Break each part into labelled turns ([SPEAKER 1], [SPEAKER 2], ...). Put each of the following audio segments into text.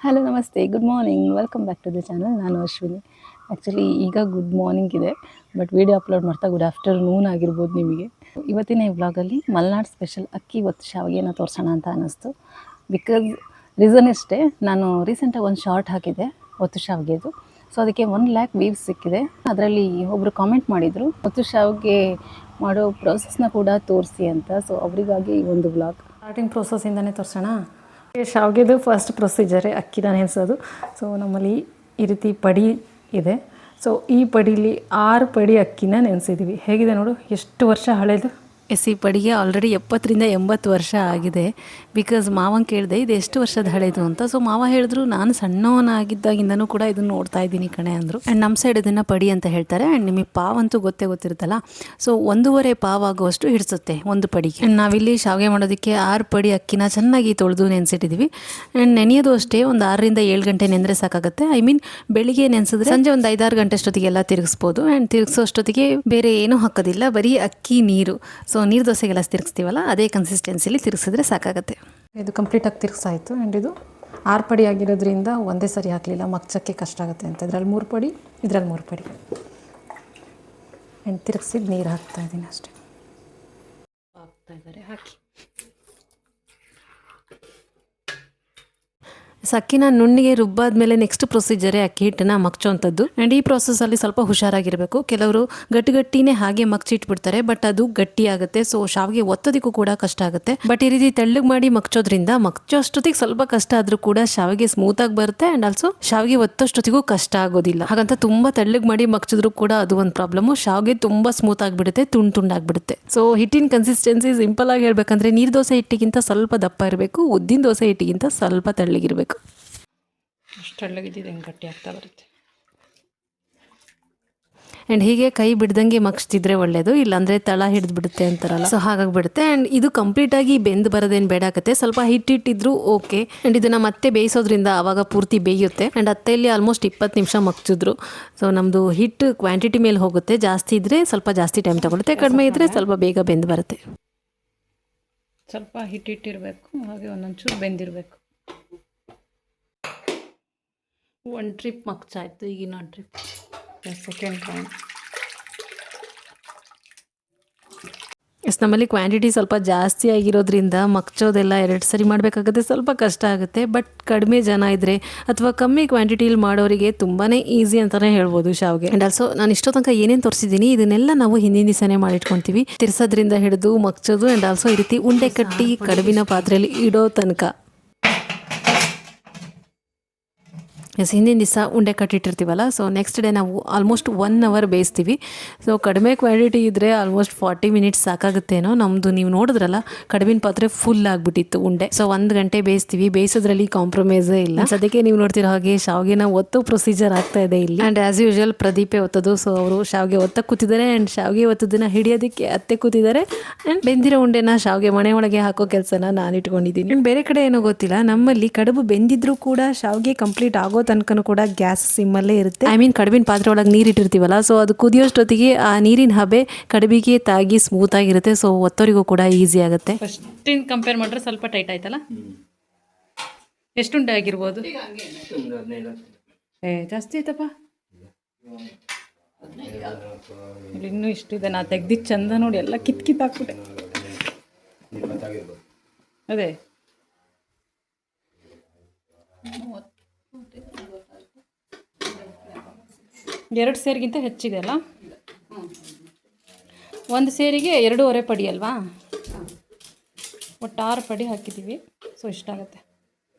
[SPEAKER 1] Hello ನಮಸ್ತೆ, good morning, welcome back to the channel. ನಾನು Ashwini. Actually ಈಗ ಗುಡ್ ಮಾರ್ನಿಂಗ್ ಇದೆ, ಬಟ್ ವೀಡಿಯೋ ಅಪ್ಲೋಡ್ ಮಾಡ್ತಾ ಗುಡ್ ಆಫ್ಟರ್ನೂನ್ ಆಗಿರ್ಬೋದು ನಿಮಗೆ. ಇವತ್ತಿನ ಈ ವ್ಲಾಗಲ್ಲಿ ಮಲ್ನಾಡ್ ಸ್ಪೆಷಲ್ ಅಕ್ಕಿ ಒತ್ತು ಶಾವಿಗೆನ ತೋರಿಸೋಣ ಅಂತ ಅನ್ನಿಸ್ತು. ಬಿಕಾಸ್ ರೀಸನ್ ಇಷ್ಟೇ, ನಾನು ರೀಸೆಂಟಾಗಿ ಒಂದು ಶಾರ್ಟ್ ಹಾಕಿದೆ ಒತ್ತು ಶಾವಿಗೆದು. ಸೊ ಅದಕ್ಕೆ 1,00,000 ವ್ಯೂಸ್ ಸಿಕ್ಕಿದೆ. ಅದರಲ್ಲಿ ಒಬ್ಬರು ಕಾಮೆಂಟ್ ಮಾಡಿದರು ಒತ್ತು ಶಾವಿಗೆ ಮಾಡೋ ಪ್ರೋಸೆಸ್ನ ಕೂಡ ತೋರಿಸಿ ಅಂತ. ಸೊ ಅವರಿಗಾಗಿ ಈ ಒಂದು ವ್ಲಾಗ್ ಸ್ಟಾರ್ಟಿಂಗ್ ಪ್ರೋಸೆಸ್ಸಿಂದನೇ ತೋರಿಸೋಣ. ಶಾವಿಗೆದು ಫಸ್ಟ್ ಪ್ರೊಸೀಜರೇ ಅಕ್ಕಿನ ನೆನೆಸೋದು. ಸೊ ನಮ್ಮಲ್ಲಿ ಈ ರೀತಿ ಪಡಿ ಇದೆ. ಸೊ ಈ ಪಡೀಲಿ 6 ಪಡಿ ಅಕ್ಕಿನ ನೆನೆಸಿದ್ದೀವಿ. ಹೇಗಿದೆ ನೋಡು, ಎಷ್ಟು ವರ್ಷ ಹಳೇದು. ಈ ಪಡಿಗೆ ಆಲ್ರೆಡಿ 70ರಿಂದ 80 ವರ್ಷ ಆಗಿದೆ. ಬಿಕಾಸ್ ಮಾವನ್ ಕೇಳಿದೆ ಇದು ಎಷ್ಟು ವರ್ಷದ ಹಳೇದು ಅಂತ. ಸೊ ಮಾವ ಹೇಳಿದ್ರು ನಾನು ಸಣ್ಣವನಾಗಿದ್ದಾಗಿಂದನೂ ಕೂಡ ಇದನ್ನು ನೋಡ್ತಾ ಇದ್ದೀನಿ ಕಣೆ ಅಂದರು. ಆ್ಯಂಡ್ ನಮ್ಮ ಸೈಡ್ ಇದನ್ನು ಪಡಿ ಅಂತ ಹೇಳ್ತಾರೆ. ಆ್ಯಂಡ್ ನಿಮಗೆ ಪಾವ್ ಅಂತೂ ಗೊತ್ತಿರುತ್ತಲ್ಲ. ಸೊ 1.5 ಪಾವ್ ಆಗುವಷ್ಟು ಹಿಡಿಸುತ್ತೆ ಒಂದು ಪಡಿಗೆ. ಆ್ಯಂಡ್ ನಾವಿಲ್ಲಿ ಶಾವಿಗೆ ಮಾಡೋದಕ್ಕೆ 6 ಪಡಿ ಅಕ್ಕಿನ ಚೆನ್ನಾಗಿ ತೊಳೆದು ನೆನೆಸಿಟ್ಟಿದ್ದೀವಿ. ಆ್ಯಂಡ್ ನೆನೆಯೋದು ಅಷ್ಟೇ ಒಂದು 6ರಿಂದ 7 ಗಂಟೆ ನೆನೆದ್ರೆ ಸಾಕಾಗುತ್ತೆ. ಐ ಮೀನ್ ಬೆಳಿಗ್ಗೆ ನೆನೆಸಿದ್ರೆ ಸಂಜೆ ಒಂದು 5-6 ಗಂಟೆ ಅಷ್ಟೊತ್ತಿಗೆಲ್ಲ ತಿರುಗಿಸ್ಬೋದು. ಆ್ಯಂಡ್ ತಿರುಗಿಸೋ ಅಷ್ಟೊತ್ತಿಗೆ ಬೇರೆ ಏನೂ ಹಾಕೋದಿಲ್ಲ, ಬರೀ ಅಕ್ಕಿ ನೀರು. ಸೊ ನೀರು ದೋಸೆಗೆಲ್ಲ ತಿರುಗಿಸ್ತೀವಲ್ಲ ಅದೇ ಕನ್ಸಿಸ್ಟೆನ್ಸಿಲಿ ತಿರುಗಿಸಿದ್ರೆ ಸಾಕಾಗುತ್ತೆ. ಇದು ಕಂಪ್ಲೀಟಾಗಿ ತಿರುಗಿಸಾಯಿತು. ಆ್ಯಂಡ್ ಇದು 6 ಪಡಿ ಆಗಿರೋದ್ರಿಂದ ಒಂದೇ ಸರಿ ಹಾಕಲಿಲ್ಲ, ಮಗ್ಚಕ್ಕೆ ಕಷ್ಟ ಆಗುತ್ತೆ ಅಂತ ಇದರಲ್ಲಿ 3 ಪಡಿ, ಇದರಲ್ಲಿ 3 ಪಡಿ. ಆ್ಯಂಡ್ ತಿರುಗಿಸಿದ್ದು ನೀರು ಹಾಕ್ತಾಯಿದ್ದೀನಿ ಅಷ್ಟೇ. ಹಾಕಿ ಅಕ್ಕಿನ ನುಣ್ಣಿಗೆ ರುಬ್ಬಾದ್ಮೇಲೆ ನೆಕ್ಸ್ಟ್ ಪ್ರೊಸೀಜರೇ ಅಕ್ಕಿ ಹಿಟ್ಟನ್ನು ಮಗ್ಚೋವಂಥದ್ದು. ಆ್ಯಂಡ್ ಈ ಪ್ರೊಸೆಸಲ್ಲಿ ಸ್ವಲ್ಪ ಹುಷಾರಾಗಿರಬೇಕು. ಕೆಲವರು ಗಟ್ಟಿನೇ ಹಾಗೆ ಮಗ್ಚಿಟ್ಬಿಡ್ತಾರೆ, ಬಟ್ ಅದು ಗಟ್ಟಿ ಆಗುತ್ತೆ. ಸೊ ಶಾವಿಗೆ ಒತ್ತೋದಕ್ಕೂ ಕೂಡ ಕಷ್ಟ ಆಗುತ್ತೆ. ಬಟ್ ಈ ರೀತಿ ತೆಳ್ಳಗೆ ಮಾಡಿ ಮಗ್ಚೋದ್ರಿಂದ ಮಗ್ಚೋಷ್ಟೊತ್ತಿಗೆ ಸ್ವಲ್ಪ ಕಷ್ಟ ಆದರೂ ಕೂಡ ಶಾವಿಗೆ ಸ್ಮೂತಾಗಿ ಬರುತ್ತೆ. ಆ್ಯಂಡ್ ಆಲ್ಸೋ ಶಾವಿಗೆ ಒತ್ತೋಷ್ಟೊತ್ತಿಗೂ ಕಷ್ಟ ಆಗೋದಿಲ್ಲ. ಹಾಗಂತ ತುಂಬ ತೆಳ್ಳಗೆ ಮಾಡಿ ಮಗ್ಚಿದ್ರು ಕೂಡ ಅದು ಒಂದು ಪ್ರಾಬ್ಲಮ್ಮು. ಶಾವಿಗೆ ತುಂಬ ಸ್ಮೂತ್ ಆಗಿಬಿಡುತ್ತೆ, ತುಂಡಾಗ್ಬಿಡುತ್ತೆ. ಸೊ ಹಿಟ್ಟಿನ ಕನ್ಸಿಸ್ಟೆನ್ಸಿ ಸಿಂಪಲ್ ಆಗಿ ಹೇಳ್ಬೇಕಂದ್ರೆ ನೀರು ದೋಸೆ ಹಿಟ್ಟಿಗಿಂತ ಸ್ವಲ್ಪ ದಪ್ಪ ಇರಬೇಕು, ಉದ್ದಿನ ದೋಸೆ ಹಿಟ್ಟಿಗಿಂತ ಸ್ವಲ್ಪ ತೆಳ್ಳಗಿರಬೇಕು. ಅಷ್ಟು ತೆಳ್ಳಗಿದ್ದಿದ್ದು ಹೆಂಗೆ ಗಟ್ಟಿ ಆಗ್ತಾ ಬರುತ್ತೆ. ಆ್ಯಂಡ್ ಹೀಗೆ ಕೈ ಬಿಡ್ದಂಗೆ ಮಗ್ಸ್ತಿದ್ರೆ ಒಳ್ಳೇದು, ಇಲ್ಲಾಂದರೆ ತಳ ಹಿಡಿದು ಬಿಡುತ್ತೆ ಅಂತಾರಲ್ಲ, ಸೊ ಹಾಗಾಗಿಬಿಡುತ್ತೆ. ಆ್ಯಂಡ್ ಇದು ಕಂಪ್ಲೀಟಾಗಿ ಬೆಂದು ಬರೋದೇನು ಬೇಡಾಗುತ್ತೆ, ಸ್ವಲ್ಪ ಹಿಟ್ಟಿಟ್ಟಿದ್ರು ಓಕೆ. ಆ್ಯಂಡ್ ಇದನ್ನು ಮತ್ತೆ ಬೇಯಿಸೋದ್ರಿಂದ ಆವಾಗ ಪೂರ್ತಿ ಬೇಯುತ್ತೆ. ಆ್ಯಂಡ್ ಅತ್ತೆಯಲ್ಲಿ ಆಲ್ಮೋಸ್ಟ್ 20 ನಿಮಿಷ ಮಗ್ಚಿದ್ರು. ಸೊ ನಮ್ಮದು ಹಿಟ್ಟು ಕ್ವಾಂಟಿಟಿ ಮೇಲೆ ಹೋಗುತ್ತೆ. ಜಾಸ್ತಿ ಇದ್ದರೆ ಸ್ವಲ್ಪ ಜಾಸ್ತಿ ಟೈಮ್ ತಗೊಳುತ್ತೆ, ಕಡಿಮೆ ಇದ್ದರೆ ಸ್ವಲ್ಪ ಬೇಗ ಬೆಂದು ಬರುತ್ತೆ. ಸ್ವಲ್ಪ ಹಿಟ್ಟಿಟ್ಟಿರಬೇಕು, ಹಾಗೆ ಒಂದೊಂಚೂರು ಬೆಂದಿರಬೇಕು. ಒಂದು ಟ್ರಿಪ್ ಮಗ್ಚಾಯ್ತು, ಈಗ ಇನ್ನೊಂದು ಟ್ರಿಪ್, ಸೆಕೆಂಡ್ ಟೈಮ್. ನಮ್ಮಲ್ಲಿ ಕ್ವಾಂಟಿಟಿ ಸ್ವಲ್ಪ ಜಾಸ್ತಿ ಆಗಿರೋದ್ರಿಂದ ಮಗ್ಚೋದೆಲ್ಲ 2 ಸರಿ ಮಾಡಬೇಕಾಗುತ್ತೆ, ಸ್ವಲ್ಪ ಕಷ್ಟ ಆಗುತ್ತೆ. ಬಟ್ ಕಡಿಮೆ ಜನ ಇದ್ದರೆ ಅಥವಾ ಕಮ್ಮಿ ಕ್ವಾಂಟಿಟಿಲಿ ಮಾಡೋರಿಗೆ ತುಂಬಾ ಈಸಿ ಅಂತಲೇ ಹೇಳ್ಬೋದು ಶಾವಿಗೆ. ಆ್ಯಂಡ್ ಆಲ್ಸೋ ನಾನು ಇಷ್ಟೋ ತನಕ ಏನೇನು ತೋರಿಸಿದ್ದೀನಿ ಇದನ್ನೆಲ್ಲ ನಾವು ಹಿಂದಿನ ದಿವಸನೇ ಮಾಡಿಟ್ಕೊತೀವಿ. ತಿರ್ಸೋದ್ರಿಂದ ಹಿಡಿದು ಮಗ್ಚೋದು ಆ್ಯಂಡ್ ಆಲ್ಸೋ ಈ ರೀತಿ ಉಂಡೆ ಕಟ್ಟಿ ಕಡುಬಿನ ಪಾತ್ರೆಯಲ್ಲಿ ಇಡೋ ತನಕ. ಹಿಂದಿನ ದಿವಸ ಉಂಡೆ ಕಟ್ಟಿಟ್ಟಿರ್ತೀವಲ್ಲ, ಸೊ ನೆಕ್ಸ್ಟ್ ಡೇ ನಾವು ಆಲ್ಮೋಸ್ಟ್ 1 ಅವರ್ ಬೇಯಿಸ್ತೀವಿ. ಸೊ ಕಡಿಮೆ ಕ್ವಾಂಟಿಟಿ ಇದ್ದರೆ ಆಲ್ಮೋಸ್ಟ್ 40 ಮಿನಿಟ್ಸ್ ಸಾಕಾಗುತ್ತೇನೋ. ನಮ್ಮದು ನೀವು ನೋಡಿದ್ರಲ್ಲ ಕಡುಬಿನ ಪಾತ್ರೆ ಫುಲ್ ಆಗಿಬಿಟ್ಟಿತ್ತು ಉಂಡೆ. ಸೊ 1 ಗಂಟೆ ಬೇಯಿಸ್ತೀವಿ, ಬೇಯಿಸೋದ್ರಲ್ಲಿ ಕಾಂಪ್ರಮೈಸೇ ಇಲ್ಲ. ಸದ್ಯಕ್ಕೆ ನೀವು ನೋಡ್ತಿರೋ ಹಾಗೆ ಶಾವಿಗೆನ ಒತ್ತೋ ಪ್ರೊಸೀಜರ್ ಆಗ್ತಾ ಇದೆ ಇಲ್ಲಿ. ಆ್ಯಂಡ್ ಆ್ಯಸ್ ಯೂಶುವಲ್ ಪ್ರದೀಪೇ ಒತ್ತೋದು. ಸೊ ಅವರು ಶಾವಿಗೆ ಒತ್ತಕ್ಕೆ ಕೂತಿದ್ದಾರೆ. ಆ್ಯಂಡ್ ಶಾವಿಗೆ ಒತ್ತೋದನ್ನ ಹಿಡಿಯೋದಕ್ಕೆ ಅತ್ತೆ ಕೂತಿದ್ದಾರೆ. ಆ್ಯಂಡ್ ಬೆಂದಿರೋ ಉಂಡೆನ ಶಾವಿಗೆ ಮನೆ ಒಳಗೆ ಹಾಕೋ ಕೆಲಸನ ನಾನು ಇಟ್ಕೊಂಡಿದ್ದೀನಿ. ಆ್ಯಂಡ್ ಬೇರೆ ಕಡೆ ಏನೋ ಗೊತ್ತಿಲ್ಲ, ನಮ್ಮಲ್ಲಿ ಕಡುಬು ಬೆಂದಿದ್ರೂ ಕೂಡ ಶಾವಿಗೆ ಕಂಪ್ಲೀಟ್ ಆಗೋ ತನಕನೂ ಕೂಡ ಗ್ಯಾಸ್ ಸಿಮ್ಮಲ್ಲೇ ಇರುತ್ತೆ. ಐ ಮೀನ್ ಕಡುಬಿನ ಪಾತ್ರೆ ಒಳಗೆ ನೀರು ಇಟ್ಟಿರ್ತೀವಲ್ಲ, ಸೊ ಅದು ಕುದಿಯೋಷ್ಟೊತ್ತಿಗೆ ಆ ನೀರಿನ ಹಬೆ ಕಡುಬಿಗೆ ತಾಗಿ ಸ್ಮೂತ್ ಆಗಿರುತ್ತೆ. ಸೊ ಒತ್ತೋರಿಗೂ ಕೂಡ ಈಸಿ ಆಗುತ್ತೆ. ಫಸ್ಟಿನ ಕಂಪೇರ್ ಮಾಡಿದ್ರೆ ಸ್ವಲ್ಪ ಟೈಟ್ ಆಯ್ತಲ್ಲ. ಎಷ್ಟು ಉಂಡೆ ಆಗಿರ್ಬೋದು? ಜಾಸ್ತಿ ಆಯ್ತಪ್ಪ. ಇನ್ನೂ ಇಷ್ಟಿದೆ. ನಾ ತೆಗ್ದಿದ್ದು ಚಂದ ನೋಡಿ, ಎಲ್ಲ ಕಿತ್ತಾಕ್ಬಿಟ್ಟೆ. ಅದೇ 2 ಸೇರಿಗಿಂತ ಹೆಚ್ಚಿದೆ ಅಲ್ಲ. 1 ಸೇರಿಗೆ 2.5 ಪಡಿ ಅಲ್ವಾ. ಒಟ್ಟು 6 ಪಡಿ ಹಾಕಿದ್ದೀವಿ. ಸೊ ಇಷ್ಟಾಗುತ್ತೆ.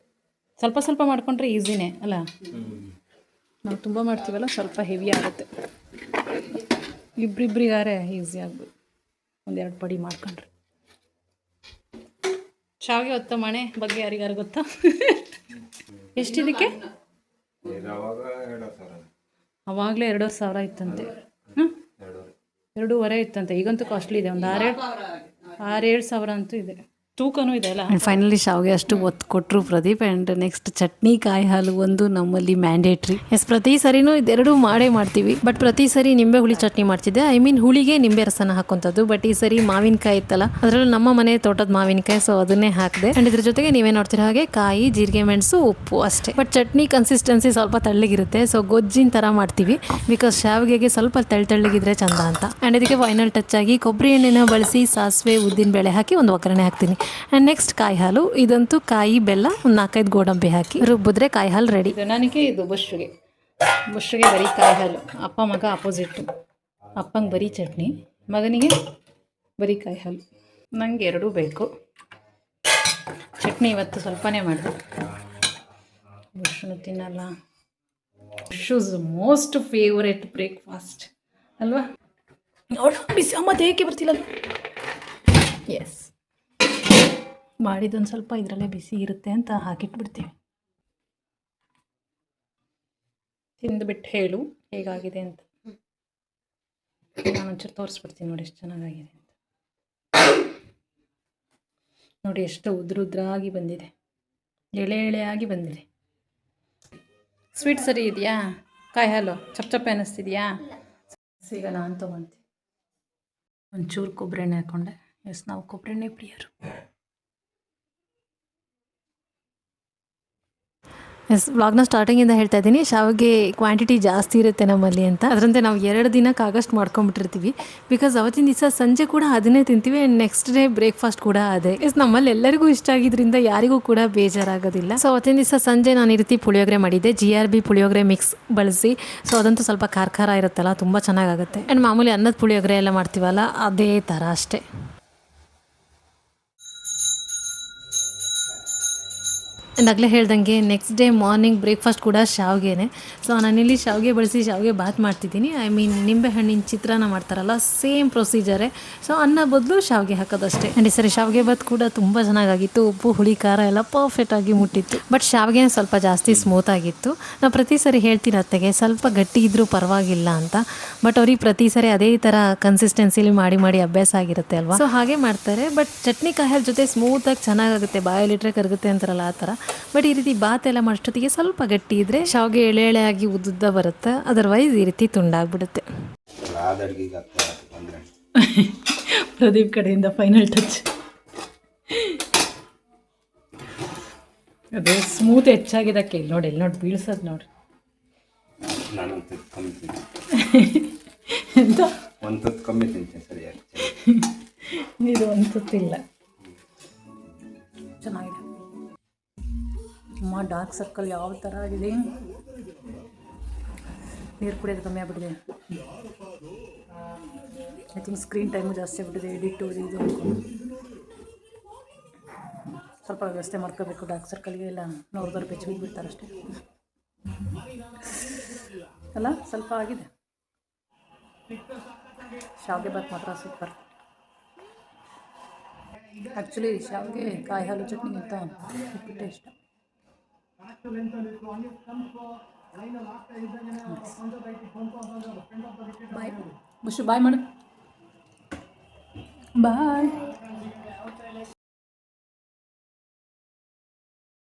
[SPEAKER 1] ಸ್ವಲ್ಪ ಸ್ವಲ್ಪ ಮಾಡ್ಕೊಂಡ್ರೆ ಈಸಿನೇ ಅಲ್ಲ. ನಾವು ತುಂಬ ಮಾಡ್ತೀವಲ್ಲ, ಸ್ವಲ್ಪ ಹೆವಿ ಆಗುತ್ತೆ. ಇಬ್ಬರಿಗಾರೆ ಈಸಿ ಆಗ್ಬೋದು 1-2 ಪಡಿ ಮಾಡ್ಕೊಂಡ್ರೆ. ಶಾವಿಗೆ ಹೊತ್ತ ಮನೆ ಬಗ್ಗೆ ಯಾರಿಗಾರು ಗೊತ್ತಾ? ಎಷ್ಟಿದಕ್ಕೆ? ಅವಾಗಲೇ 2,500 ಇತ್ತಂತೆ. 2.5 ಇತ್ತಂತೆ. ಈಗಂತೂ ಕಾಸ್ಟ್ಲಿ ಇದೆ, ಒಂದು 6-7 ಸಾವಿರ ಅಂತೂ ಇದೆ. ತೂಕನೂ ಇದೆ ಅಲ್ಲ. ಆ್ಯಂಡ್ ಫೈನಲಿ ಶಾವಿಗೆ ಅಷ್ಟು ಒತ್ತು ಕೊಟ್ಟರು ಪ್ರದೀಪ್. ಆ್ಯಂಡ್ ನೆಕ್ಸ್ಟ್ ಚಟ್ನಿ ಕಾಯಿ ಹಾಲು ಒಂದು ನಮ್ಮಲ್ಲಿ ಮ್ಯಾಂಡೇಟ್ರಿ. ಎಸ್, ಪ್ರತಿ ಸರಿನೂ ಇದೆರಡು ಮಾಡೇ ಮಾಡ್ತೀವಿ. ಬಟ್ ಪ್ರತಿ ಸರಿ ನಿಂಬೆ ಹುಳಿ ಚಟ್ನಿ ಮಾಡ್ತಿದ್ದೆ. ಐ ಮೀನ್ ಹುಳಿಗೆ ನಿಂಬೆ ರಸನ ಹಾಕೊಂತದ್ದು. ಬಟ್ ಈ ಸರಿ ಮಾವಿನಕಾಯಿ ಇತ್ತಲ್ಲ, ಅದರಲ್ಲೂ ನಮ್ಮ ಮನೆ ತೋಟದ ಮಾವಿನಕಾಯಿ, ಸೊ ಅದನ್ನೇ ಹಾಕಿದೆ. ಆ್ಯಂಡ್ ಇದ್ರ ಜೊತೆಗೆ ನೀವೇ ನೋಡ್ತಿರೋ ಹಾಗೆ ಕಾಯಿ, ಜೀರಿಗೆ, ಮೆಣಸು, ಉಪ್ಪು ಅಷ್ಟೇ. ಬಟ್ ಚಟ್ನಿ ಕನ್ಸಿಸ್ಟೆನ್ಸಿ ಸ್ವಲ್ಪ ತಳ್ಳಗಿರುತ್ತೆ. ಸೊ ಗೊಜ್ಜಿನ ಥರ ಮಾಡ್ತೀವಿ, ಬಿಕಾಸ್ ಶಾವಿಗೆಗೆ ಸ್ವಲ್ಪ ತೆಳ್ಳಗಿದ್ರೆ ಚಂದ ಅಂತ. ಆ್ಯಂಡ್ ಇದಕ್ಕೆ ಫೈನಲ್ ಟಚ್ ಆಗಿ ಕೊಬ್ಬರಿ ಎಣ್ಣೆನ ಬಳಸಿ ಸಾಸಿವೆ, ಉದ್ದಿನ ಬೇಳೆ ಹಾಕಿ ಒಂದು ಒಗ್ಗರಣೆ ಹಾಕ್ತೀನಿ. ಆ್ಯಂಡ್ ನೆಕ್ಸ್ಟ್ ಕಾಯಿ ಹಾಲು. ಇದಂತೂ ಕಾಯಿ, ಬೆಲ್ಲ, ಒಂದು 4-5 ಗೋಡಂಬಿ ಹಾಕಿ ರುಬ್ಬಿದ್ರೆ ಕಾಯಿ ಹಾಲು ರೆಡಿ. ಇದು ನನಗೆ, ಇದು ಬುಷ್ಗೆ ಬರೀ ಕಾಯಿ ಹಾಲು. ಅಪ್ಪ ಮಗ ಅಪೋಸಿಟ್ಟು. ಅಪ್ಪಂಗೆ ಬರೀ ಚಟ್ನಿ, ಮಗನಿಗೆ ಬರೀ ಕಾಯಿ ಹಾಲು. ನನಗೆ ಎರಡೂ ಬೇಕು. ಚಟ್ನಿ ಇವತ್ತು ಸ್ವಲ್ಪನೇ ಮಾಡಿದೆ. ಬುಷ್ನು ತಿನ್ನಲ್ಲ. ಬುಷ್ ಮೋಸ್ಟ್ ಫೇವರೇಟ್ ಬ್ರೇಕ್ಫಾಸ್ಟ್ ಅಲ್ವಾ? ಬಿಸಿ ಮತ್ತೆ ಏಕೆ ಬರ್ತಿಲ್ಲ? ಎಸ್, ಮಾಡಿದೊಂದು ಸ್ವಲ್ಪ ಇದರಲ್ಲೇ ಬಿಸಿ ಇರುತ್ತೆ ಅಂತ ಹಾಕಿಟ್ಬಿಡ್ತೀವಿ. ತಿಂದುಬಿಟ್ಟು ಹೇಳು ಹೇಗಾಗಿದೆ ಅಂತ. ನಾನು ಒಂಚೂರು ತೋರಿಸ್ಬಿಡ್ತೀನಿ ನೋಡಿ ಎಷ್ಟು ಚೆನ್ನಾಗಾಗಿದೆ ಅಂತ. ನೋಡಿ ಎಷ್ಟು ಉದ್ರಾಗಿ ಬಂದಿದೆ, ಎಳೆಯಾಗಿ ಬಂದಿದೆ. ಸ್ವೀಟ್ ಸರಿ ಇದೆಯಾ? ಕಾಯಿ ಹಾಲು ಚಪ್ಪೆ ಅನ್ನಿಸ್ತಿದೆಯಾ? ಈಗ ನಾನು ತೊಗೊಳ್ತೀನಿ. ಒಂಚೂರು ಕೊಬ್ಬರಿ ಎಣ್ಣೆ ಹಾಕ್ಕೊಂಡೆ. ಎಸ್, ನಾವು ಕೊಬ್ಬರಿ ಎಣ್ಣೆ ಪ್ರಿಯರು. ಎಸ್, ವ್ಲಾಗ್ನ ಸ್ಟಾರ್ಟಿಂಗಿಂದ ಹೇಳ್ತಾ ಇದ್ದೀನಿ, ಶಾವಿಗೆ ಕ್ವಾಂಟಿಟಿ ಜಾಸ್ತಿ ಇರುತ್ತೆ ನಮ್ಮಲ್ಲಿ ಅಂತ. ಅದರಂತೆ ನಾವು 2 ದಿನಕ್ಕೆ ಆಗಸ್ಟ್ ಮಾಡ್ಕೊಂಬಿಟ್ಟಿರ್ತೀವಿ. ಬಿಕಾಸ್ ಅವತ್ತಿನ ದಿವಸ ಸಂಜೆ ಕೂಡ ಅದನ್ನೇ ತಿಂತೀವಿ. ಆ್ಯಂಡ್ ನೆಕ್ಸ್ಟ್ ಡೇ ಬ್ರೇಕ್ಫಾಸ್ಟ್ ಕೂಡ ಅದೇ. ಎಸ್, ನಮ್ಮಲ್ಲಿ ಎಲ್ಲರಿಗೂ ಇಷ್ಟ ಆಗಿದ್ದರಿಂದ ಯಾರಿಗೂ ಕೂಡ ಬೇಜಾರಾಗೋದಿಲ್ಲ. ಸೊ ಅವತ್ತಿನ ದಿವಸ ಸಂಜೆ ನಾನು ಈ ರೀತಿ ಪುಳಿಯೋಗರೆ ಮಾಡಿದ್ದೆ. GRB ಪುಳಿಯೋಗರೆ ಮಿಕ್ಸ್ ಬಳಸಿ. ಸೊ ಅದಂತೂ ಸ್ವಲ್ಪ ಖಾರ ಇರುತ್ತಲ್ಲ, ತುಂಬ ಚೆನ್ನಾಗಾಗುತ್ತೆ. ಆ್ಯಂಡ್ ಮಾಮೂಲಿ ಅನ್ನದ ಪುಳಿಯೋಗರೆ ಎಲ್ಲ ಮಾಡ್ತೀವಲ್ಲ, ಅದೇ ಥರ ಅಷ್ಟೇ. ಆಗಲೇ ಹೇಳ್ದಂಗೆ ನೆಕ್ಸ್ಟ್ ಡೇ ಮಾರ್ನಿಂಗ್ ಬ್ರೇಕ್ಫಾಸ್ಟ್ ಕೂಡ ಶಾವಿಗೆನೇ. ಸೊ ನಾನಿಲ್ಲಿ ಶಾವಿಗೆ ಬಳಸಿ ಶಾವಿಗೆ ಬಾತ್ ಮಾಡ್ತಿದ್ದೀನಿ. ಐ ಮೀನ್ ನಿಂಬೆ ಹಣ್ಣಿನ ಚಿತ್ರಾನ್ನ ಮಾಡ್ತಾರಲ್ಲ, ಸೇಮ್ ಪ್ರೊಸೀಜರೇ. ಸೊ ಅನ್ನ ಬದಲು ಶಾವಿಗೆ ಹಾಕೋದಷ್ಟೇ. ಆ್ಯಂಡ್ ಈ ಸರಿ ಶಾವಿಗೆ ಬಾತ್ ಕೂಡ ತುಂಬ ಚೆನ್ನಾಗಾಗಿತ್ತು. ಉಪ್ಪು, ಹುಳಿ, ಖಾರ ಎಲ್ಲ ಪರ್ಫೆಕ್ಟಾಗಿ ಮುಟ್ಟಿತ್ತು. ಬಟ್ ಶಾವಿಗೆ ಸ್ವಲ್ಪ ಜಾಸ್ತಿ ಸ್ಮೂತ್ ಆಗಿತ್ತು. ನಾವು ಪ್ರತಿ ಸರಿ ಹೇಳ್ತೀನಿ ಅತ್ತೆಗೆ ಸ್ವಲ್ಪ ಗಟ್ಟಿ ಇದ್ದರೂ ಪರವಾಗಿಲ್ಲ ಅಂತ. ಬಟ್ ಅವ್ರಿಗೆ ಪ್ರತಿ ಸರಿ ಅದೇ ಥರ ಕನ್ಸಿಸ್ಟೆನ್ಸಿಲಿ ಮಾಡಿ ಅಭ್ಯಾಸ ಆಗಿರುತ್ತೆ ಅಲ್ವಾ. ಸೊ ಹಾಗೆ ಮಾಡ್ತಾರೆ. ಬಟ್ ಚಟ್ನಿ ಕಾಯಿ ಜೊತೆ ಸ್ಮೂತಾಗಿ ಚೆನ್ನಾಗಾಗುತ್ತೆ, ಬಾಯಲ್ಲಿಟ್ರೆ ಕರಗುತ್ತೆ ಅಂತಾರಲ್ಲ ಆ ಥರ. ಬಟ್ ಈ ರೀತಿ ಬಾತ್ ಎಲ್ಲ ಮಾಡೋಷ್ಟೊತ್ತಿಗೆ ಸ್ವಲ್ಪ ಗಟ್ಟಿ ಇದ್ದರೆ ಶಾವಿಗೆ ಎಳೆಯಾಗಿ ಉದ್ದುದ್ದ ಬರುತ್ತೆ. ಅದರ್ವೈಸ್ ಈ ರೀತಿ ತುಂಡಾಗ್ಬಿಡುತ್ತೆ. ಪ್ರದೀಪ್ ಕಡೆಯಿಂದ ಫೈನಲ್ ಟಚ್. ಅದೇ ಸ್ಮೂತ್ ಹೆಚ್ಚಾಗಿದ್ದಕ್ಕೆ ನೋಡಿ ಬೀಳ್ಸೋದು ನೋಡಿ. ಎಂತ ಒಂದು ಕಮ್ಮಿ ತಿಂತೀನಿ ಸರಿಯಾಗಿ. ಇದು ಒಂದು ತುತ್ತಿಲ್ಲ. ಚೆನ್ನಾಗಿದೆ. ತುಂಬ ಡಾರ್ಕ್ ಸರ್ಕಲ್ ಯಾವ ಥರ ಆಗಿದೆ. ನೀರು ಕುಡಿಯೋದು ಕಮ್ಮಿ ಆಗಿಬಿಟ್ಟಿದೆ. ಐ ಥಿಂಕ್ ಸ್ಕ್ರೀನ್ ಟೈಮು ಜಾಸ್ತಿ ಆಗಿಬಿಟ್ಟಿದೆ. ಎಡಿಟು ಇದು ಸ್ವಲ್ಪ ವ್ಯವಸ್ಥೆ ಮಾಡ್ಕೋಬೇಕು. ಡಾರ್ಕ್ ಸರ್ಕಲ್ಗೆ ಎಲ್ಲ ನೋಡಿದವ್ರು ಬೆಚ್ಚ ಬಿಡ್ತಾರೆ ಅಷ್ಟೇ ಅಲ್ಲ. ಸ್ವಲ್ಪ ಆಗಿದೆ. ಶಾವಿಗೆ ಬಾತ್ ಮಾತ್ರ ಸೂಪರ್. ಆ್ಯಕ್ಚುಲಿ ಶಾವಿಗೆ ಕಾಯಿ ಹಾಲು ಚಟ್ನಿಗಿಂತ ಉಪ್ಪಿಟ್ಟೆ ಇಷ್ಟ. ಬಾಯ್ ಬುಷು, ಬಾಯ್ ಮಾಡು, ಬಾಯ್.